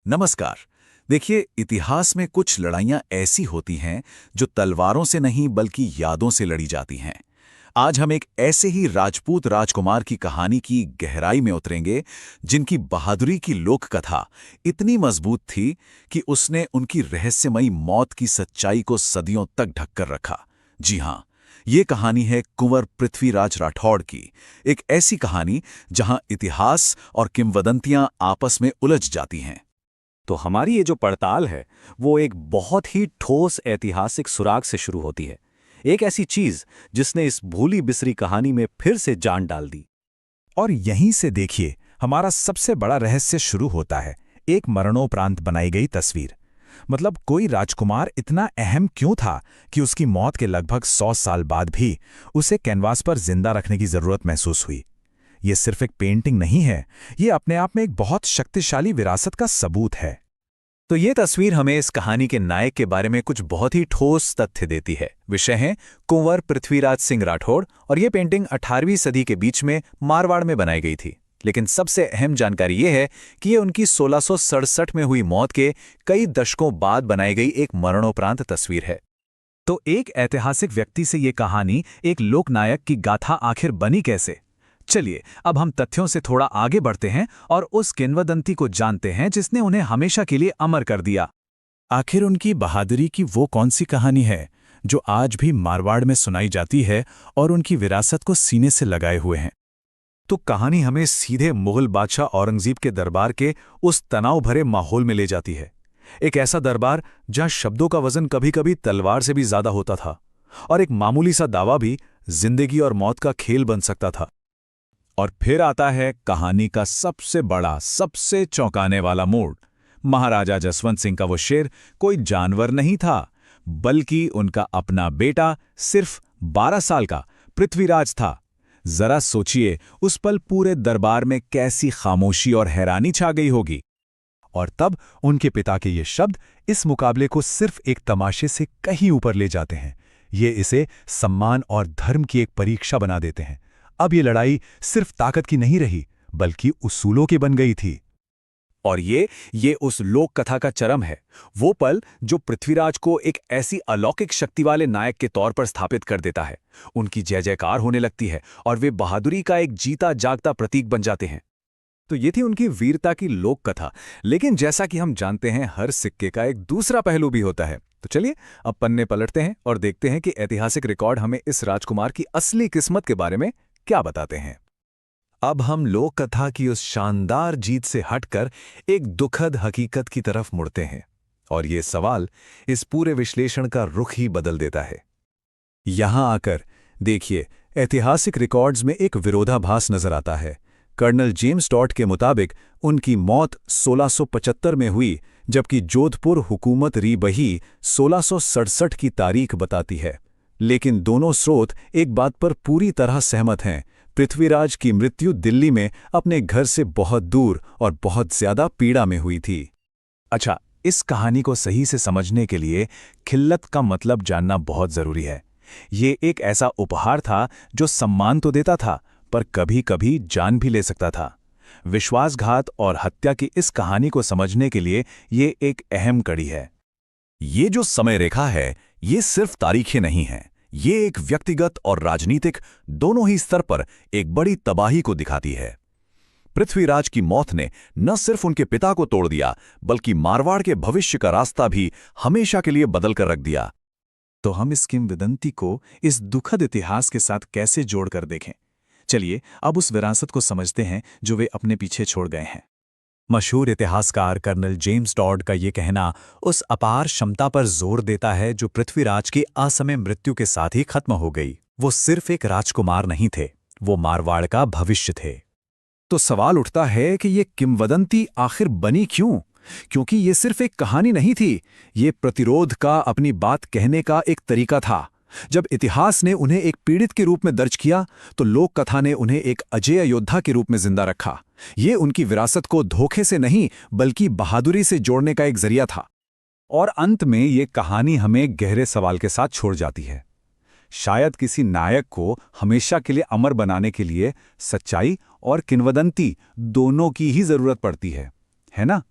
नमस्कार। देखिए, इतिहास में कुछ लड़ाइयाँ ऐसी होती हैं जो तलवारों से नहीं बल्कि यादों से लड़ी जाती हैं। आज हम एक ऐसे ही राजपूत राजकुमार की कहानी की गहराई में उतरेंगे, जिनकी बहादुरी की लोक कथा इतनी मजबूत थी कि उसने उनकी रहस्यमयी मौत की सच्चाई को सदियों तक ढककर रखा। जी हाँ, ये कहानी है कुंवर पृथ्वीराज राठौड़ की। एक ऐसी कहानी जहां इतिहास और किंवदंतियां आपस में उलझ जाती हैं। तो हमारी ये जो पड़ताल है वो एक बहुत ही ठोस ऐतिहासिक सुराग से शुरू होती है। एक ऐसी चीज जिसने इस भूली बिसरी कहानी में फिर से जान डाल दी। और यहीं से देखिए, हमारा सबसे बड़ा रहस्य शुरू होता है। एक मरणोपरांत बनाई गई तस्वीर। मतलब कोई राजकुमार इतना अहम क्यों था कि उसकी मौत के लगभग 100 साल बाद भी उसे कैनवास पर जिंदा रखने की जरूरत महसूस हुई। ये सिर्फ एक पेंटिंग नहीं है, ये अपने आप में एक बहुत शक्तिशाली विरासत का सबूत है। तो ये तस्वीर हमें इस कहानी के नायक के बारे में कुछ बहुत ही ठोस तथ्य देती है। विषय है कुंवर पृथ्वीराज सिंह राठौड़, और ये पेंटिंग 18वीं सदी के बीच में मारवाड़ में बनाई गई थी। लेकिन सबसे अहम जानकारी ये है कि ये उनकी 1667 में हुई मौत के कई दशकों बाद बनाई गई एक मरणोपरांत तस्वीर है। तो एक ऐतिहासिक व्यक्ति से ये कहानी एक लोकनायक की गाथा आखिर बनी कैसे? चलिए, अब हम तथ्यों से थोड़ा आगे बढ़ते हैं और उस किंवदंती को जानते हैं जिसने उन्हें हमेशा के लिए अमर कर दिया। आखिर उनकी बहादुरी की वो कौन सी कहानी है जो आज भी मारवाड़ में सुनाई जाती है और उनकी विरासत को सीने से लगाए हुए है? तो कहानी हमें सीधे मुगल बादशाह औरंगजेब के दरबार के उस तनाव भरे माहौल में ले जाती है। एक ऐसा दरबार जहां शब्दों का वजन कभी-कभी तलवार से भी ज्यादा होता था, और एक मामूली सा दावा भी जिंदगी और मौत का खेल बन सकता था। और फिर आता है कहानी का सबसे बड़ा, सबसे चौंकाने वाला मोड़। महाराजा जसवंत सिंह का वो शेर कोई जानवर नहीं था, बल्कि उनका अपना बेटा, सिर्फ 12 साल का पृथ्वीराज था। जरा सोचिए, उस पल पूरे दरबार में कैसी खामोशी और हैरानी छा गई होगी। और तब उनके पिता के ये शब्द इस मुकाबले को सिर्फ एक तमाशे से कहीं ऊपर ले जाते हैं। ये इसे सम्मान और धर्म की एक परीक्षा बना देते हैं। अब ये लड़ाई सिर्फ ताकत की नहीं रही, बल्कि उसूलों की बन गई थी। और ये उस लोक कथा का चरम है। वो पल जो पृथ्वीराज को एक ऐसी अलौकिक शक्ति वाले नायक के तौर पर स्थापित कर देता है। उनकी जय जयकार होने लगती है और वे बहादुरी का एक जीता जागता प्रतीक बन जाते हैं। तो ये थी उनकी वीरता की लोक कथा। लेकिन जैसा कि हम जानते हैं, हर सिक्के का एक दूसरा पहलू भी होता है। तो चलिए, अब पन्ने पलटते हैं और देखते हैं कि ऐतिहासिक रिकॉर्ड हमें इस राजकुमार की असली किस्मत के बारे में क्या बताते हैं। अब हम लोक कथा की उस शानदार जीत से हटकर एक दुखद हकीकत की तरफ मुड़ते हैं, और ये सवाल इस पूरे विश्लेषण का रुख ही बदल देता है। यहां आकर देखिए, ऐतिहासिक रिकॉर्ड्स में एक विरोधाभास नजर आता है। कर्नल जेम्स टॉड के मुताबिक उनकी मौत 1675 में हुई, जबकि जोधपुर हुकूमत री बही 1667 की तारीख बताती है। लेकिन दोनों स्रोत एक बात पर पूरी तरह सहमत हैं। पृथ्वीराज की मृत्यु दिल्ली में अपने घर से बहुत दूर और बहुत ज्यादा पीड़ा में हुई थी। अच्छा, इस कहानी को सही से समझने के लिए खिल्लत का मतलब जानना बहुत जरूरी है। ये एक ऐसा उपहार था जो सम्मान तो देता था, पर कभी-कभी जान भी ले सकता था। विश्वासघात और हत्या की इस कहानी को समझने के लिए ये एक अहम कड़ी है। ये जो समय रेखा है, ये सिर्फ तारीखें नहीं हैं। ये एक व्यक्तिगत और राजनीतिक दोनों ही स्तर पर एक बड़ी तबाही को दिखाती है। पृथ्वीराज की मौत ने न सिर्फ उनके पिता को तोड़ दिया, बल्कि मारवाड़ के भविष्य का रास्ता भी हमेशा के लिए बदल कर रख दिया। तो हम इस किंवदंती को इस दुखद इतिहास के साथ कैसे जोड़कर देखें? चलिए, अब उस विरासत को समझते हैं जो वे अपने पीछे छोड़ गए हैं। मशहूर इतिहासकार कर्नल जेम्स टॉड का ये कहना उस अपार क्षमता पर जोर देता है जो पृथ्वीराज की असमय मृत्यु के साथ ही खत्म हो गई। वो सिर्फ एक राजकुमार नहीं थे, वो मारवाड़ का भविष्य थे। तो सवाल उठता है कि ये किंवदंती आखिर बनी क्यों? क्योंकि ये सिर्फ एक कहानी नहीं थी, ये प्रतिरोध का, अपनी बात कहने का एक तरीका था। जब इतिहास ने उन्हें एक पीड़ित के रूप में दर्ज किया, तो लोक कथा ने उन्हें एक अजेय योद्धा के रूप में जिंदा रखा। ये उनकी विरासत को धोखे से नहीं, बल्कि बहादुरी से जोड़ने का एक जरिया था। और अंत में ये कहानी हमें गहरे सवाल के साथ छोड़ जाती है। शायद किसी नायक को हमेशा के लिए अमर बनाने के लिए सच्चाई और किंवदंती दोनों की ही जरूरत पड़ती है ना?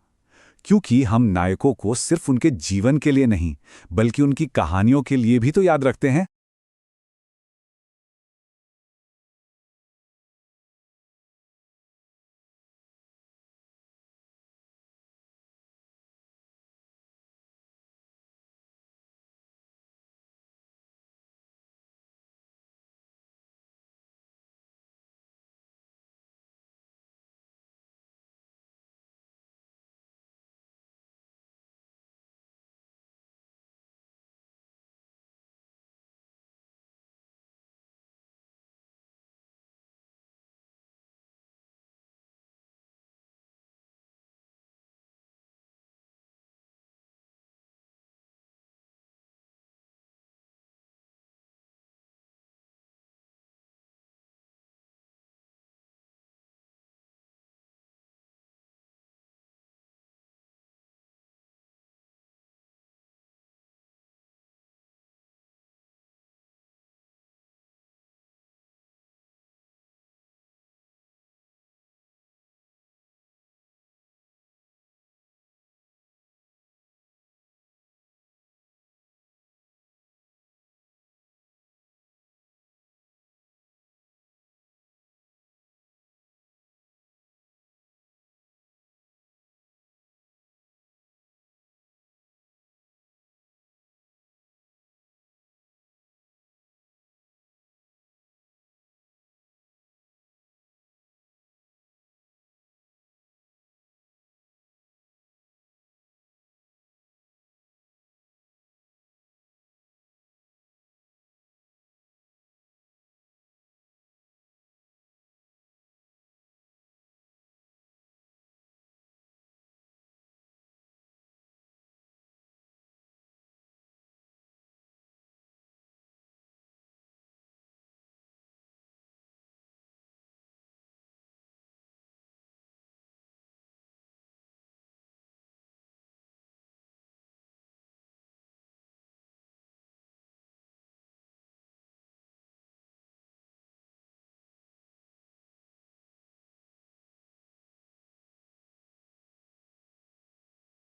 क्योंकि हम नायकों को सिर्फ उनके जीवन के लिए नहीं, बल्कि उनकी कहानियों के लिए भी तो याद रखते हैं।